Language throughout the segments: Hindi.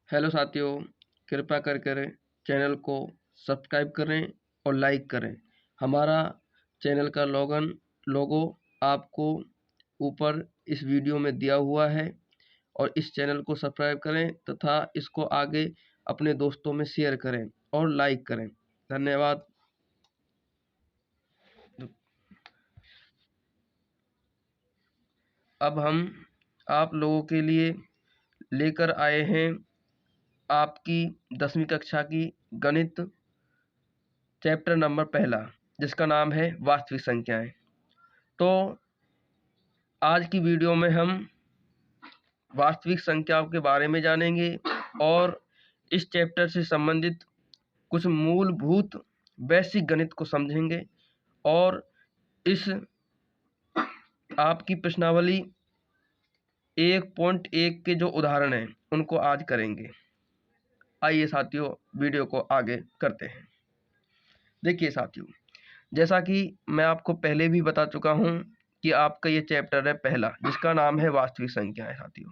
हेलो साथियों, कृपया कर चैनल को सब्सक्राइब करें और लाइक करें। हमारा चैनल का लोगो आपको ऊपर इस वीडियो में दिया हुआ है और इस चैनल को सब्सक्राइब करें तथा इसको आगे अपने दोस्तों में शेयर करें और लाइक करें। धन्यवाद। अब हम आप लोगों के लिए लेकर आए हैं आपकी 10वीं कक्षा की गणित चैप्टर नंबर पहला, जिसका नाम है वास्तविक संख्याएं। तो आज की वीडियो में हम वास्तविक संख्याओं के बारे में जानेंगे और इस चैप्टर से संबंधित कुछ मूलभूत बेसिक गणित को समझेंगे और इस आपकी प्रश्नावली 1.1 के जो उदाहरण हैं उनको आज करेंगे। आइए साथियों, वीडियो को आगे करते हैं। देखिए साथियों, जैसा कि मैं आपको पहले भी बता चुका हूं कि आपका ये चैप्टर है पहला, जिसका नाम है वास्तविक संख्याएं। साथियों,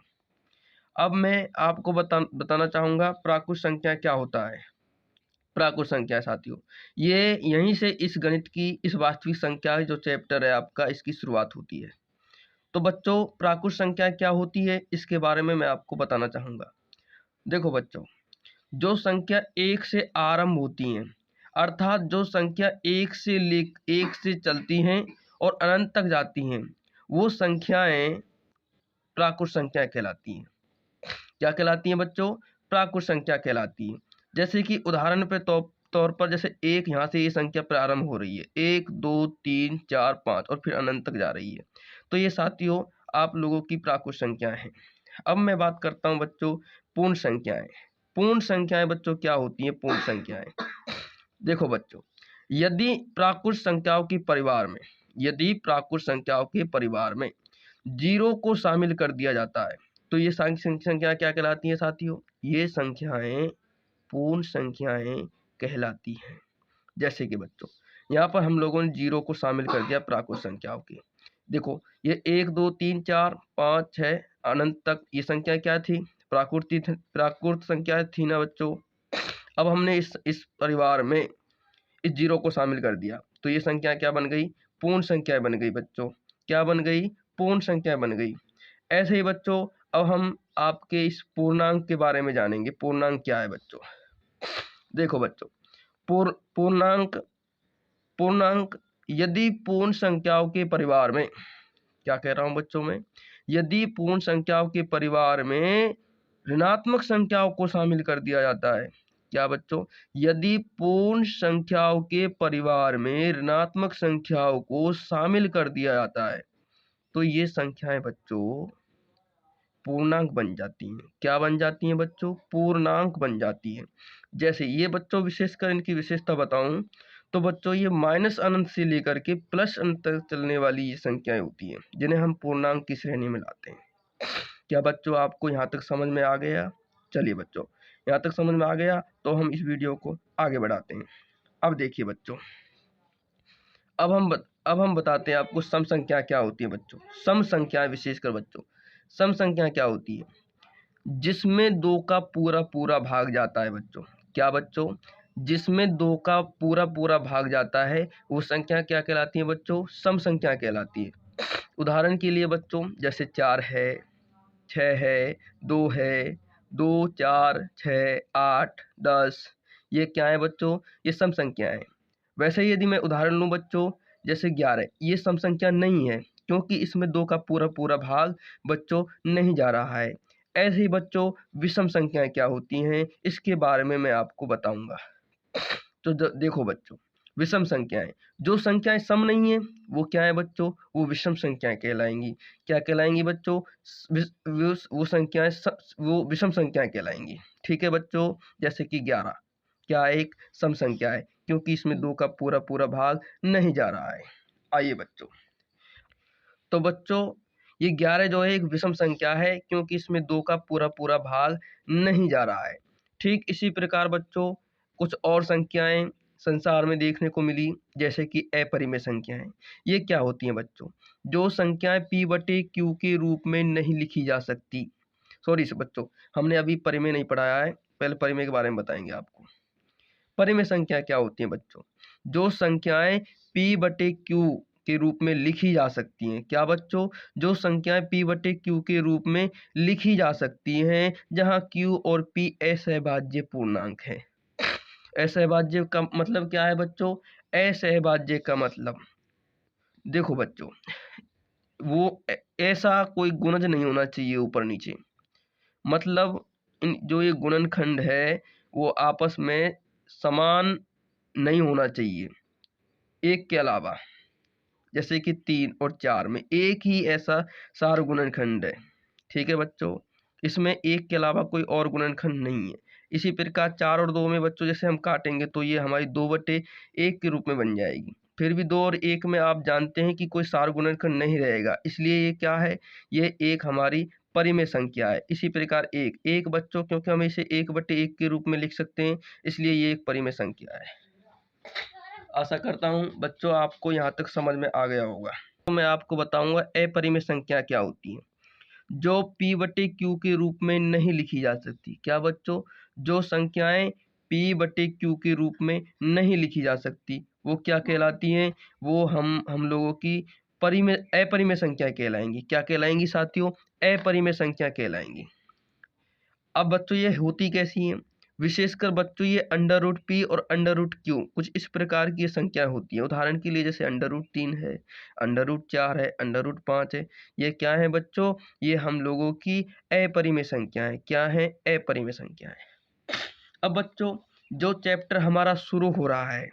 अब मैं आपको बताना चाहूँगा प्राकृत संख्या क्या होता है। प्राकृत संख्या साथियों, ये यहीं से इस गणित की इस वास्तविक संख्या जो चैप्टर है आपका, इसकी शुरुआत होती है। तो बच्चों, प्राकृत संख्या क्या होती है इसके बारे में मैं आपको बताना चाहूँगा। देखो बच्चों, जो संख्या एक से आरंभ होती हैं, अर्थात जो संख्या एक से चलती हैं और अनंत तक जाती हैं, वो संख्याएं प्राकृत संख्या कहलाती हैं। क्या कहलाती हैं बच्चों? प्राकृत संख्या कहलाती है। जैसे कि उदाहरण पे तौर पर, जैसे एक, यहाँ से ये संख्या प्रारंभ हो रही है, 1 2 3 4 5 और फिर अनंत तक जा रही है। तो ये साथियों आप लोगों की प्राकृत संख्याएं हैं। अब मैं बात करता हूँ बच्चों पूर्ण संख्याएं। पूर्ण संख्याएं बच्चों क्या होती हैं? पूर्ण संख्याएं, देखो बच्चों, यदि प्राकृत संख्याओं के परिवार में जीरो को शामिल कर दिया जाता है तो ये संख्या क्या कहलाती है साथियों? ये संख्याएं पूर्ण संख्याएं कहलाती हैं। जैसे कि बच्चों यहाँ पर हम लोगों ने जीरो को शामिल कर दिया प्राकृत संख्याओं के। देखो, ये 1 2 3 4 5 6 अनंत तक ये संख्या क्या थी? प्राकृत संख्या थी ना बच्चों। अब हमने इस परिवार में इस जीरो को शामिल कर दिया तो ये संख्या क्या बन गई? पूर्ण संख्या बन गई बच्चों। क्या बन गई? पूर्ण संख्या बन गई। ऐसे ही बच्चों अब हम आपके इस पूर्णांक के बारे में जानेंगे। पूर्णांक क्या है बच्चों? देखो बच्चों, पूर्णांक यदि पूर्ण संख्याओं के परिवार में, क्या कह रहा हूं बच्चों में, यदि पूर्ण संख्याओं के परिवार में ऋणात्मक संख्याओं को शामिल कर दिया जाता है। क्या बच्चों? यदि पूर्ण संख्याओं के परिवार में ऋणात्मक संख्याओं को शामिल कर दिया जाता है तो ये संख्याएं बच्चों पूर्णांक बन जाती हैं। क्या बन जाती हैं बच्चों? पूर्णांक बन जाती हैं। जैसे ये बच्चों, विशेषकर इनकी विशेषता बताऊं तो बच्चों ये माइनस अनंत से लेकर के प्लस अनंत तक चलने वाली ये संख्याएं होती हैं, जिन्हें हम पूर्णांक की श्रेणी में लाते हैं। क्या बच्चों आपको यहाँ तक समझ में आ गया? चलिए बच्चों, यहाँ तक समझ में आ गया तो हम इस वीडियो को आगे बढ़ाते हैं। अब देखिए बच्चों, अब हम बताते हैं आपको सम संख्या क्या होती है बच्चों। सम संख्या, विशेषकर बच्चों, सम संख्या क्या होती है? जिसमें 2 का पूरा पूरा भाग जाता है बच्चों। क्या बच्चों? जिसमें 2 का पूरा पूरा भाग जाता है वो संख्या क्या कहलाती है बच्चों? सम संख्या कहलाती है। उदाहरण के लिए बच्चों, जैसे 4 है, 6 है, 2 है, 2 4 6 8 10, ये क्या है बच्चों? ये सम संख्या है। वैसे ही यदि मैं उदाहरण लूँ बच्चों, जैसे 11, ये सम संख्या नहीं है क्योंकि इसमें 2 का पूरा पूरा भाग बच्चों नहीं जा रहा है। ऐसे ही बच्चों विषम संख्याएं क्या होती हैं इसके बारे में मैं आपको बताऊंगा। तो देखो बच्चों, विषम संख्याएं, जो संख्याएं सम नहीं है वो क्या है बच्चों? वो विषम संख्याएं कहलाएंगी। क्या कहलाएंगी बच्चों? वो संख्याएं वो विषम संख्याएं कहलाएंगी। ठीक है बच्चों, जैसे कि 11 क्या एक सम संख्या है क्योंकि इसमें 2 का पूरा पूरा भाग नहीं जा रहा है। आइए बच्चों, तो बच्चों ये 11 जो है एक विषम संख्या है क्योंकि इसमें 2 का पूरा पूरा भाग नहीं जा रहा है। ठीक इसी प्रकार बच्चों कुछ और संख्याएं संसार में देखने को मिली, जैसे कि अपरिमेय संख्याएं। ये क्या होती हैं बच्चों? जो संख्याएं p/q के रूप में नहीं लिखी जा सकती, सॉरी से बच्चों, हमने अभी परिमेय नहीं पढ़ाया है, पहले परिमेय के बारे में बताएंगे आपको। परिमेय संख्या क्या होती है बच्चों? जो संख्याएं p/q के रूप में लिखी जा सकती हैं। क्या बच्चों? जो संख्याएं p/q के रूप में लिखी जा सकती हैं, जहां q और p असहभाज्य पूर्णांक है। असहभाज्य का मतलब क्या है बच्चों? असहभाज्य का मतलब देखो बच्चों, वो ऐसा कोई गुणज नहीं होना चाहिए ऊपर नीचे, मतलब जो ये गुणनखंड है वो आपस में समान नहीं होना चाहिए एक के अलावा। जैसे कि 3 और 4 में एक ही ऐसा सार गुणनखंड है, ठीक है बच्चों, इसमें एक के अलावा कोई और गुणनखंड नहीं है। इसी प्रकार 4 और 2 में बच्चों जैसे हम काटेंगे तो ये हमारी 2/1 के रूप में बन जाएगी। फिर भी 2 और 1 में आप जानते हैं कि कोई सार गुणनखंड नहीं रहेगा, इसलिए ये क्या है? ये एक हमारी परिमेय संख्या है। इसी प्रकार एक बच्चों, क्योंकि हम इसे 1/1 के रूप में लिख सकते हैं, इसलिए ये एक परिमेय संख्या है। आशा करता हूँ बच्चों आपको यहाँ तक समझ में आ गया होगा। तो मैं आपको बताऊंगा अपरिमेय संख्या क्या होती है, जो p/q के रूप में नहीं लिखी जा सकती। क्या बच्चों? जो संख्याएं p/q के रूप में नहीं लिखी जा सकती वो क्या कहलाती हैं? वो हम लोगों की अपरिमेय संख्या कहलाएंगी। क्या कहलाएंगी साथियों? अपरिमेय संख्या कहलाएंगी। अब बच्चों ये होती कैसी हैं? विशेषकर बच्चों ये √p और √q कुछ इस प्रकार की संख्या होती है। उदाहरण के लिए जैसे √3 है, √4 है, √5 है। ये क्या है बच्चों? ये हम लोगों की अपरिमेय संख्या है। क्या है? अपरिमेय संख्या है। अब बच्चों जो चैप्टर हमारा शुरू हो रहा है,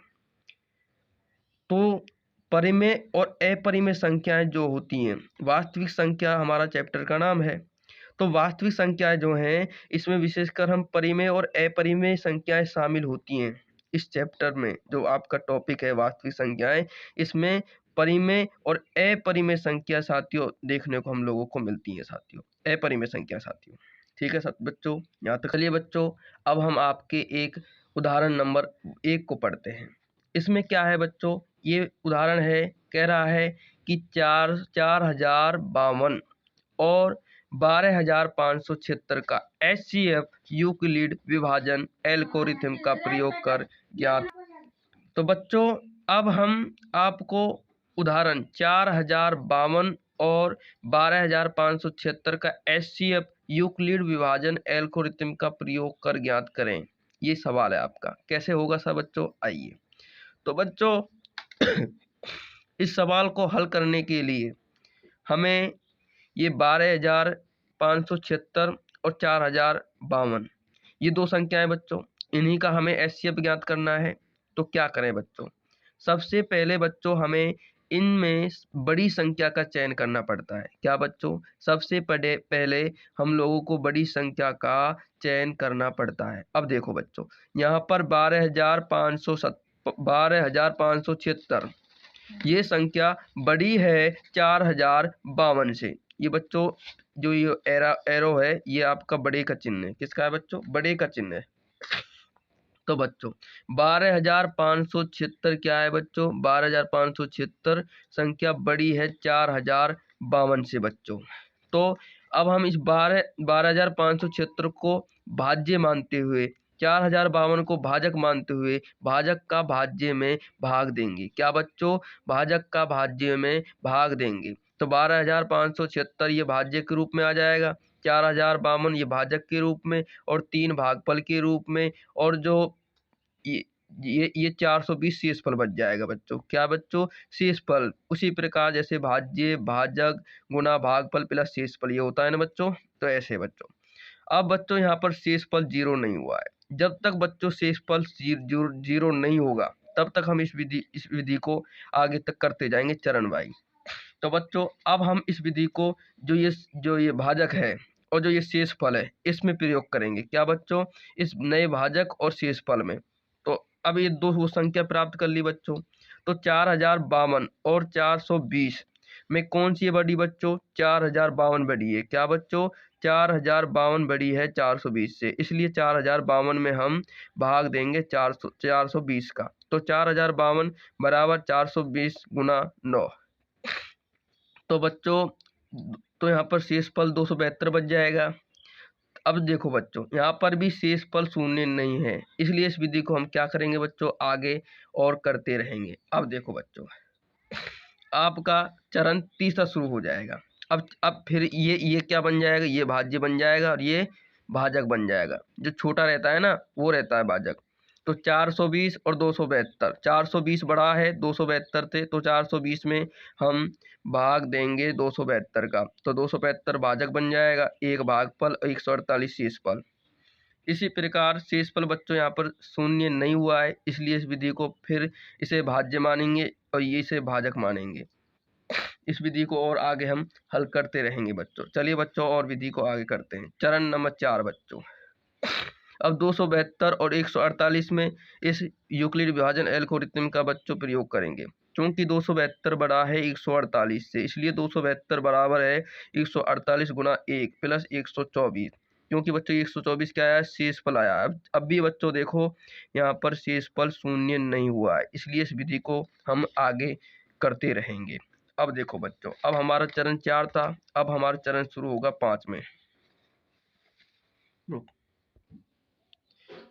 तो परिमेय और अपरिमेय संख्याएं जो होती हैं, वास्तविक संख्या हमारा चैप्टर का नाम है। तो वास्तविक संख्याएं जो हैं, इसमें विशेषकर हम परिमेय और अपरिमेय संख्याएं शामिल होती हैं। इस चैप्टर में जो आपका टॉपिक है वास्तविक संख्याएं, इसमें परिमेय और अपरिमेय संख्या साथियों देखने को हम लोगों को मिलती है साथियों, अपरिमेय संख्या साथियों। ठीक है बच्चों, यहाँ तक। चलिए बच्चों, अब हम आपके एक उदाहरण नंबर 1 को पढ़ते हैं। इसमें क्या है बच्चों? ये उदाहरण है, कह रहा है कि 4052 और 12576 का HCF यूक्लिड विभाजन एल्गोरिथम का प्रयोग कर ज्ञात। तो बच्चों अब हम आपको उदाहरण 4052 और 12576 का HCF यूक्लिड विभाजन एल्गोरिथम का प्रयोग कर ज्ञात करें। ये सवाल है आपका, कैसे होगा सब बच्चों? आइए। तो बच्चों इस सवाल को हल करने के लिए हमें ये 12576 और 4052 ये दो संख्याएं बच्चों, इन्हीं का हमें HCF ज्ञात करना है। तो क्या करें बच्चों? सबसे पहले बच्चों हमें इनमें बड़ी संख्या का चयन करना पड़ता है। क्या बच्चों? सबसे पहले हम लोगों को बड़ी संख्या का चयन करना पड़ता है। अब देखो बच्चों, यहाँ पर 12576 ये संख्या बड़ी है 4052 से। ये बच्चों जो ये एरो है, ये आपका बड़े का चिन्ह है। किसका है बच्चों? बड़े का चिन्ह है। तो बच्चों 12576 क्या है बच्चों? 12576 संख्या बड़ी है 4052 से बच्चों। तो अब हम इस 12576 को भाज्य मानते हुए, 4052 को भाजक मानते हुए भाजक का भाज्य में भाग देंगे। क्या बच्चों? भाजक का भाज्य में भाग देंगे। तो 12576 ये भाज्य के रूप में आ जाएगा, 4052 ये भाजक के रूप में और 3 भागफल के रूप में, और जो ये 420 शेषफल बच जाएगा बच्चों। क्या बच्चों? शेषफल। उसी प्रकार जैसे भाज्य, भाजक गुना भागफल प्लस शेषफल ये होता है ना बच्चों, तो ऐसे बच्चों। अब बच्चों यहाँ पर शेषफल 0 नहीं हुआ है। जब तक बच्चों शेषफल 0 नहीं होगा तब तक हम इस विधि को आगे तक करते जाएंगे चरणवाइज। तो बच्चों अब हम इस विधि को जो ये भाजक है और जो ये शेषफल है इसमें प्रयोग करेंगे। क्या बच्चों? इस नए भाजक और शेषफल में। तो अब ये दो संख्या प्राप्त कर ली बच्चों। तो 4052 और 420 में कौन सी बड़ी बच्चों? 4052 बड़ी है। क्या बच्चों? 4052 बड़ी है 420 से, इसलिए 4052 में हम भाग देंगे 420 का। तो 4052 बराबर 420 गुना 9। तो बच्चों तो यहाँ पर शेषफल 272 बच जाएगा। अब देखो बच्चों, यहाँ पर भी शेषफल शून्य नहीं है, इसलिए इस विधि को हम क्या करेंगे बच्चों, आगे और करते रहेंगे। अब देखो बच्चों, आपका चरण तीसरा शुरू हो जाएगा। अब फिर ये क्या बन जाएगा, ये भाज्य बन जाएगा और ये भाजक बन जाएगा। जो छोटा रहता है ना वो रहता है भाजक। तो 420 और 272, 420 बड़ा है 272 से, तो 420 में हम भाग देंगे 272 का, तो 272 भाजक बन जाएगा, एक भागफल, 148 शेषफल। इसी प्रकार शेषफल बच्चों यहाँ पर शून्य नहीं हुआ है, इसलिए इस विधि को फिर इसे भाज्य मानेंगे और ये इसे भाजक मानेंगे। इस विधि को और आगे हम हल करते रहेंगे बच्चों। चलिए बच्चों और विधि को आगे करते हैं। चरण नंबर 4 बच्चों। अब 272 और 148 में इस यूक्लिड विभाजन एल्गोरिथम का बच्चों प्रयोग करेंगे। क्योंकि 272 बड़ा है 148 से, इसलिए 272 बराबर है 148 गुना 1 प्लस 124। क्योंकि बच्चों 124 क्या आया, शेषफल आया। अब भी बच्चों देखो यहाँ पर शेषफल शून्य नहीं हुआ है, इसलिए इस विधि को हम आगे करते रहेंगे। अब देखो बच्चों, अब हमारा चरण 4 था, अब हमारा चरण शुरू होगा 5 में।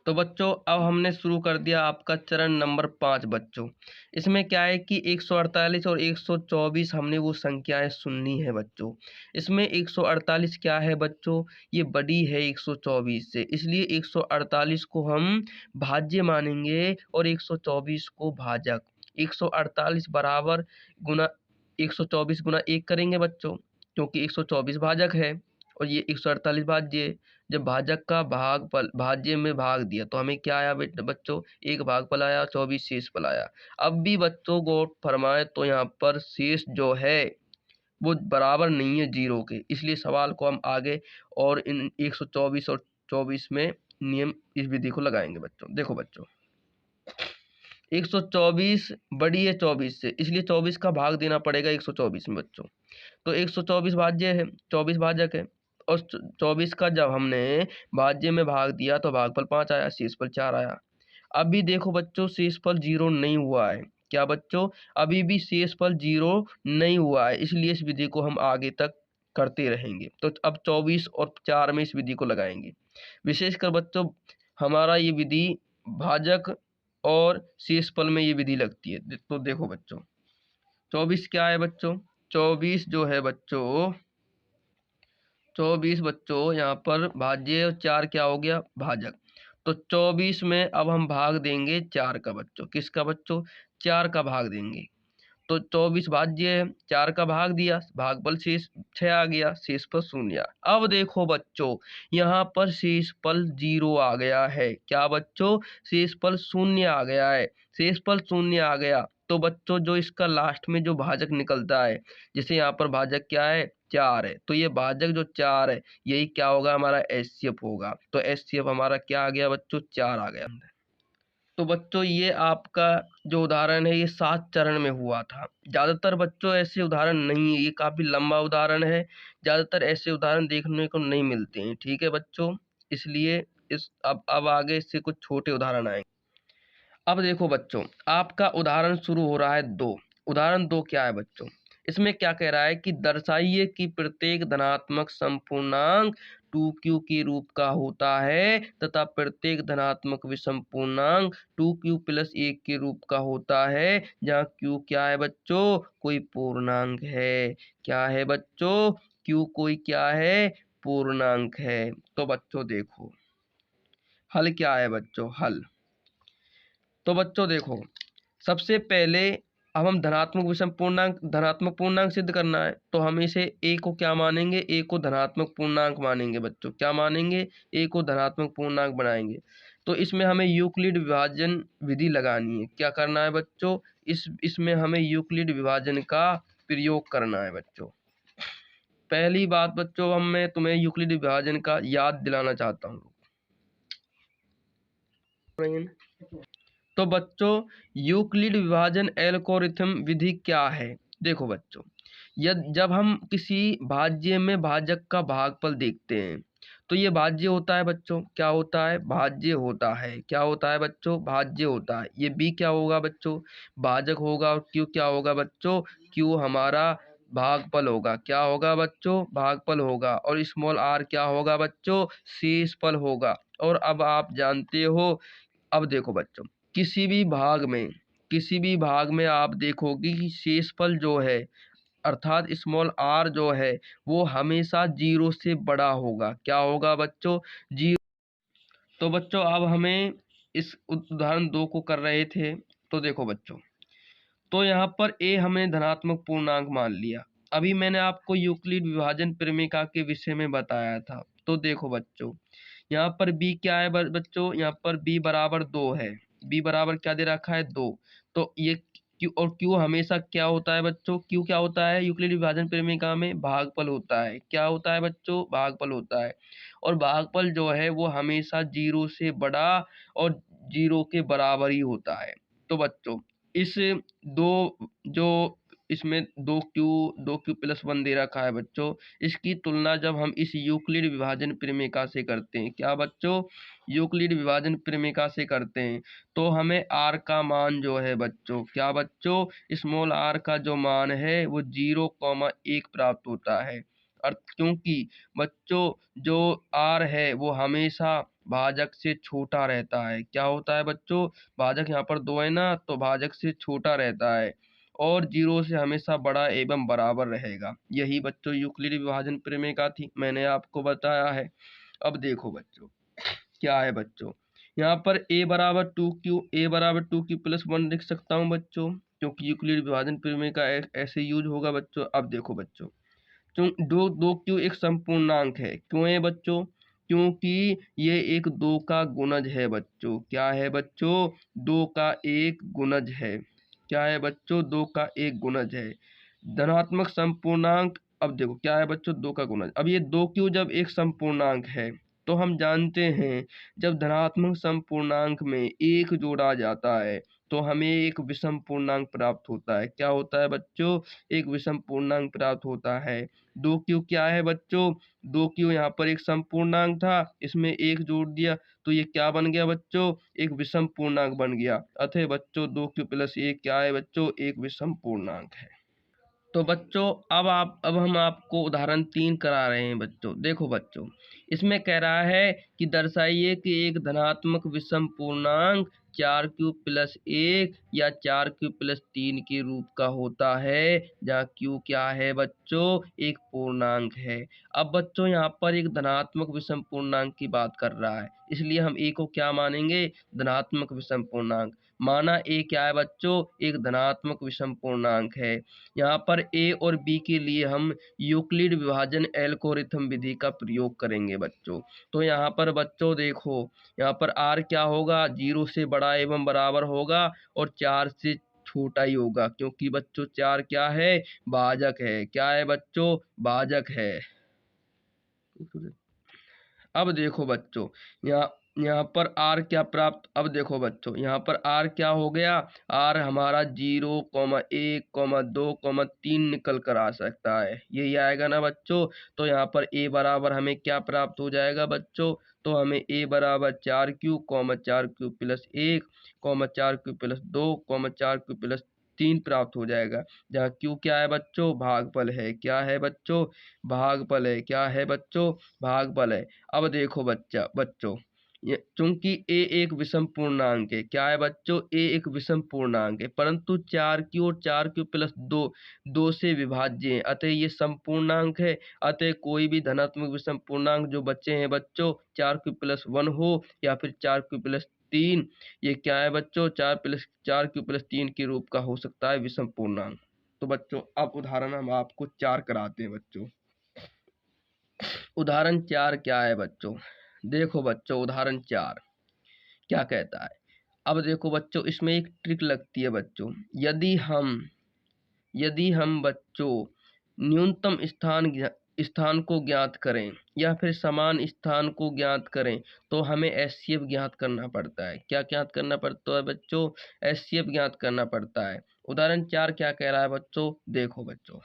तो बच्चों अब हमने शुरू कर दिया आपका चरण नंबर 5 बच्चों। इसमें क्या है कि 148 और 124 हमने वो संख्याएं सुननी है बच्चों। इसमें 148 क्या है बच्चों, ये बड़ी है 124 से, इसलिए 148 को हम भाज्य मानेंगे और 124 को भाजक। 148 बराबर गुना 124 गुना 1 करेंगे बच्चों, क्योंकि 124 भाजक है और ये 148 भाज्य है। जब भाजक का भागफल भाज्य में भाग दिया तो हमें क्या आया बच्चों, एक भागफल आया, 24 शेषफल आया। अब भी बच्चों गौर फरमाए तो यहाँ पर शेष जो है वो बराबर नहीं है 0 के, इसलिए सवाल को हम आगे और इन 124 और 24 में नियम इस विधि को लगाएंगे बच्चों। देखो बच्चों, 124 बड़ी है 24 से, इसलिए 24 का भाग देना पड़ेगा 124 में बच्चों। तो 124 भाज्य है, 24 भाजक है, और 24 का जब हमने भाज्य में भाग दिया तो भागफल 5 आया, शेषफल 4 आया। अभी देखो बच्चों शेषफल 0 नहीं हुआ है। क्या बच्चों, अभी भी शेषफल 0 नहीं हुआ है, इसलिए इस विधि को हम आगे तक करते रहेंगे। तो अब 24 और 4 में इस विधि को लगाएंगे। विशेषकर बच्चों हमारा ये विधि भाजक और शेषफल में ये विधि लगती है। तो देखो बच्चों 24 क्या है बच्चों, 24 जो है बच्चों, 24 बच्चों यहाँ पर भाज्य और 4 क्या हो गया, भाजक। तो 24 में अब हम भाग देंगे 4 का बच्चों, किसका बच्चों, 4 का भाग देंगे। तो 24 भाज्य है, 4 का भाग दिया, भागफल शेष 6 आ गया, शेषफल 0। अब देखो बच्चों यहाँ पर शेषफल 0 आ गया है। क्या बच्चों, शेषफल 0 आ गया है। शेषफल 0 आ गया तो बच्चों जो इसका लास्ट में जो भाजक निकलता है, जैसे यहाँ पर भाजक क्या है, 4 है, तो ये भाजक जो 4 है यही क्या होगा, हमारा एचसीएफ होगा। तो एचसीएफ हमारा क्या आ गया बच्चों, 4 आ गया। तो बच्चों ये आपका जो उदाहरण है ये 7 चरण में हुआ था। ज़्यादातर बच्चों ऐसे उदाहरण नहीं है, ये काफ़ी लंबा उदाहरण है, ज़्यादातर ऐसे उदाहरण देखने को नहीं मिलते हैं। ठीक है बच्चों, इसलिए इस अब आगे इससे कुछ छोटे उदाहरण आएंगे। अब देखो बच्चों आपका उदाहरण शुरू हो रहा है 2। उदाहरण 2 क्या है बच्चों, इसमें क्या कह रहा है कि दर्शाइए कि प्रत्येक धनात्मक संपूर्णांक 2q के रूप का होता है तथा प्रत्येक धनात्मक विषम पूर्णांक 2q प्लस 1 के रूप का होता है, जहाँ q क्या है बच्चों, कोई पूर्णांक है। क्या है बच्चों, q कोई क्या है, पूर्णांक है। तो बच्चों देखो हल क्या है बच्चों, हल तो बच्चों देखो सबसे पहले अब हम धनात्मक पूर्णांक सिद्ध करना है, तो हम इसे a को क्या मानेंगे, a को धनात्मक पूर्णांक मानेंगे बच्चों। क्या मानेंगे, a को धनात्मक पूर्णांक बनाएंगे। तो इसमें हमें यूक्लिड विभाजन विधि लगानी है। क्या करना है बच्चों, इसमें हमें यूक्लिड विभाजन का प्रयोग करना है बच्चों। पहली बात बच्चों मैं तुम्हें यूक्लिड विभाजन का याद दिलाना चाहता हूँ। तो बच्चों यूक्लिड विभाजन एल्गोरिथम विधि क्या है, देखो बच्चों जब हम किसी भाज्य में भाजक का भागफल देखते हैं तो ये भाज्य होता है बच्चों, क्या होता है, भाज्य होता है। क्या होता है बच्चों, भाज्य होता है। ये b क्या होगा बच्चों, भाजक होगा, और q क्या होगा बच्चों, q हमारा भागफल होगा। क्या होगा बच्चों? भागफल होगा। और स्मॉल r क्या होगा बच्चों? शेषफल होगा। और अब आप जानते हो, अब देखो बच्चों, किसी भी भाग में आप देखोगे कि शेषफल जो है अर्थात स्मॉल r जो है वो हमेशा 0 से बड़ा होगा। क्या होगा बच्चों? 0। तो बच्चों अब हमें इस उदाहरण 2 को कर रहे थे। तो देखो बच्चों, तो यहाँ पर a हमने धनात्मक पूर्णांक मान लिया। अभी मैंने आपको यूक्लिड विभाजन प्रमेय के विषय में बताया था। तो देखो बच्चों, यहाँ पर b क्या है बच्चों? यहाँ पर b बराबर 2 है। b बराबर क्या दे रखा है? 2। तो ये q, और q हमेशा क्या होता है बच्चों? q क्या होता है यूक्लिड विभाजन प्रमेय में? भागफल होता है। क्या होता है बच्चों? भागफल होता है। और भागफल जो है वो हमेशा 0 से बड़ा और 0 के बराबर ही होता है। तो बच्चों इस दो जो इसमें 2q प्लस 1 दे रखा है बच्चों, इसकी तुलना जब हम इस यूक्लिड विभाजन प्रमेय से करते हैं, क्या बच्चों? यूक्लिड विभाजन प्रमेय से करते हैं, तो हमें r का मान जो है बच्चों, क्या बच्चों? स्मॉल r का जो मान है वो 0,1 प्राप्त होता है। क्योंकि बच्चों जो r है वो हमेशा भाजक से छोटा रहता है। क्या होता है बच्चों? भाजक यहाँ पर 2 है ना, तो भाजक से छोटा रहता है और 0 से हमेशा बड़ा एवं बराबर रहेगा। यही बच्चों यूक्लिड विभाजन प्रमेय का थी, मैंने आपको बताया है। अब देखो बच्चों क्या है बच्चों, यहाँ पर a बराबर 2q प्लस 1 लिख सकता हूँ बच्चों, क्योंकि यूक्लिड विभाजन प्रमेय का ऐसे यूज होगा बच्चों। अब देखो बच्चों, दो क्यों एक संपूर्णांक है? क्यों है बच्चों? क्योंकि ये एक 2 का गुणज है बच्चों। क्या है बच्चों? 2 का एक गुणज है। क्या है बच्चों? 2 का एक गुणज है। धनात्मक संपूर्णांक, अब देखो क्या है बच्चों? 2 का गुणज। अब ये 2 क्यों जब एक संपूर्णांक है, तो हम जानते हैं जब धनात्मक संपूर्णांक में 1 जोड़ा जाता है तो हमें एक विषम पूर्णांक प्राप्त होता है। क्या होता है बच्चों? एक विषम पूर्णांक प्राप्त होता है। 2q क्या है बच्चों? 2q यहाँ पर एक संपूर्णांक था, इसमें 1 जोड़ दिया तो ये क्या बन गया बच्चों? एक विषम पूर्णांक बन गया। अतः बच्चों 2q प्लस 1 क्या है बच्चों? एक विषम पूर्णांक है। तो बच्चों अब हम आपको उदाहरण 3 करा रहे हैं बच्चों। देखो बच्चों, इसमें कह रहा है कि दर्शाइए कि एक धनात्मक विषम पूर्णांक 4q प्लस 1 या 4q प्लस 3 के रूप का होता है, जहाँ q क्या है बच्चों? एक पूर्णांक है। अब बच्चों यहाँ पर एक धनात्मक विषम पूर्णांक की बात कर रहा है, इसलिए हम a को क्या मानेंगे? धनात्मक विषम पूर्णांक। माना a क्या है बच्चों? एक धनात्मक विषम पूर्णांक है। यहाँ पर ए और बी के लिए हम यूक्लिड विभाजन एल्गोरिथम विधि का प्रयोग करेंगे बच्चों। तो यहाँ पर बच्चों देखो, यहाँ पर r क्या होगा? 0 से बड़ा एवं बराबर होगा और 4 से छोटा ही होगा, क्योंकि बच्चों 4 क्या है? भाजक है। क्या है बच्चों? भाजक है। अब देखो बच्चों, यहाँ यहाँ पर r क्या प्राप्त, अब देखो बच्चों यहाँ पर r क्या हो गया? r हमारा 0,1,2,3 निकल कर आ सकता है, यही आएगा ना बच्चों। तो यहाँ पर a बराबर हमें क्या प्राप्त हो जाएगा बच्चों? तो हमें a बराबर 4q, 4q plus 1, 4q plus 2, 4q plus 3 प्राप्त हो जाएगा, जहाँ q क्या है बच्चों? भागफल है। क्या है बच्चों? भागफल है। क्या है बच्चों? भागफल है। अब देखो बच्चों चूंकि a एक विषम पूर्णांक है। क्या है बच्चों? a एक विषम पूर्णांक है, परंतु 4q और 4q प्लस 2 से विभाज्य है, अतः ये संपूर्णांक है। अतः कोई भी धनात्मक विषम पूर्णांक जो बच्चे हैं बच्चों, 4q प्लस 1 हो या फिर 4q प्लस 3, ये क्या है बच्चों? 4q प्लस 3 के रूप का हो सकता है विषम पूर्णांक। तो बच्चों अब उदाहरण हम आपको 4 कराते हैं बच्चों। उदाहरण 4 क्या है बच्चों? देखो बच्चों उदाहरण 4 क्या कहता है। अब देखो बच्चों, इसमें एक ट्रिक लगती है बच्चों। यदि हम बच्चों न्यूनतम स्थान को ज्ञात करें या फिर समान स्थान को ज्ञात करें, तो हमें एचसीएफ ज्ञात करना पड़ता है। क्या ज्ञात करना पड़ता है बच्चों? एचसीएफ ज्ञात करना पड़ता है। उदाहरण 4 क्या कह रहा है बच्चों? देखो बच्चों,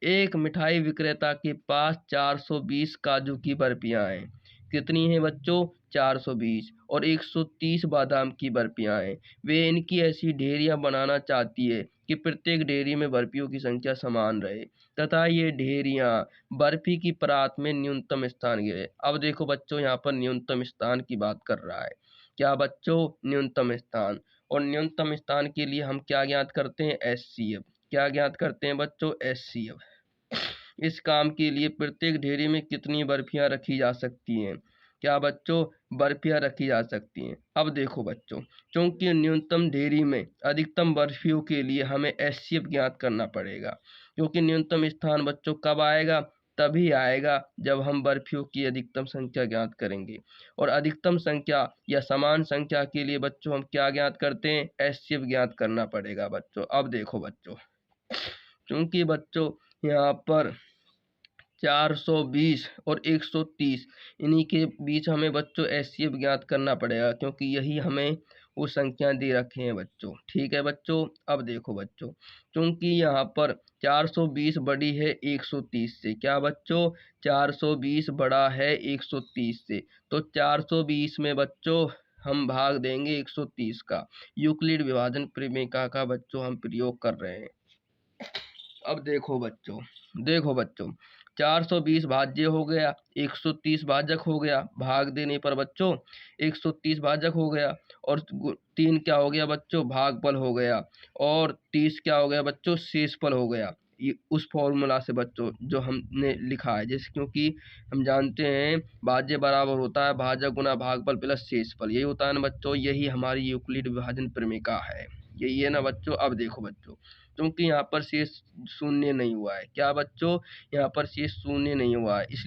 एक मिठाई विक्रेता के पास 420 काजू की बर्फियां हैं। कितनी हैं बच्चों? 420 और 130 बादाम की बर्फियां हैं। वे इनकी ऐसी ढेरियां बनाना चाहती है कि प्रत्येक ढेरी में बर्फियों की संख्या समान रहे तथा ये ढेरियां बर्फी की परात में न्यूनतम स्थान गिरे। अब देखो बच्चों, यहाँ पर न्यूनतम स्थान की बात कर रहा है। क्या बच्चों? न्यूनतम स्थान। और न्यूनतम स्थान के लिए हम क्या ज्ञात करते हैं? HCF। क्या ज्ञात करते हैं बच्चों? HCF। इस काम के लिए प्रत्येक ढेरी में कितनी बर्फियां रखी जा सकती हैं? क्या बच्चों? बर्फियां रखी जा सकती हैं। अब देखो बच्चों, क्योंकि न्यूनतम ढेरी में अधिकतम बर्फियों के लिए हमें HCF ज्ञात करना पड़ेगा, क्योंकि न्यूनतम स्थान बच्चों कब आएगा? तभी आएगा जब हम बर्फियों की अधिकतम संख्या ज्ञात करेंगे। और अधिकतम संख्या या समान संख्या के लिए बच्चों हम क्या ज्ञात करते हैं? HCF ज्ञात करना पड़ेगा बच्चों। अब देखो बच्चों, क्योंकि बच्चों यहाँ पर 420 और 130 इन्हीं के बीच हमें बच्चों HCF ज्ञात करना पड़ेगा, क्योंकि यही हमें वो संख्या दे रखे हैं बच्चों। ठीक है बच्चों। अब देखो बच्चों, क्योंकि यहाँ पर 420 बड़ी है 130 से। क्या बच्चों? 420 बड़ा है 130 से, तो 420 में बच्चों हम भाग देंगे 130 का। यूक्लिड विभाजन प्रमेय का बच्चों हम प्रयोग कर रहे हैं। अब देखो बच्चों 420 भाज्य हो गया, 130 भाजक हो गया, भाग देने पर बच्चों 130 भाजक हो गया, और 3 क्या हो गया बच्चों? भागफल हो गया, और 30 क्या हो गया बच्चों? शेषफल हो गया। ये उस फॉर्मूला से बच्चों जो हमने लिखा है, जैसे क्योंकि हम जानते हैं भाज्य बराबर होता है भाजक गुना भागफल प्लस शेषफल, यही होता है ना बच्चों। यही हमारी यूक्लिड विभाजन प्रमेय है, यही है ना बच्चों। अब देखो बच्चों, क्योंकि यहाँ पर शेष शून्य नहीं हुआ है। क्या बच्चों? यहाँ पर शेष शून्य नहीं हुआ है, इसलिए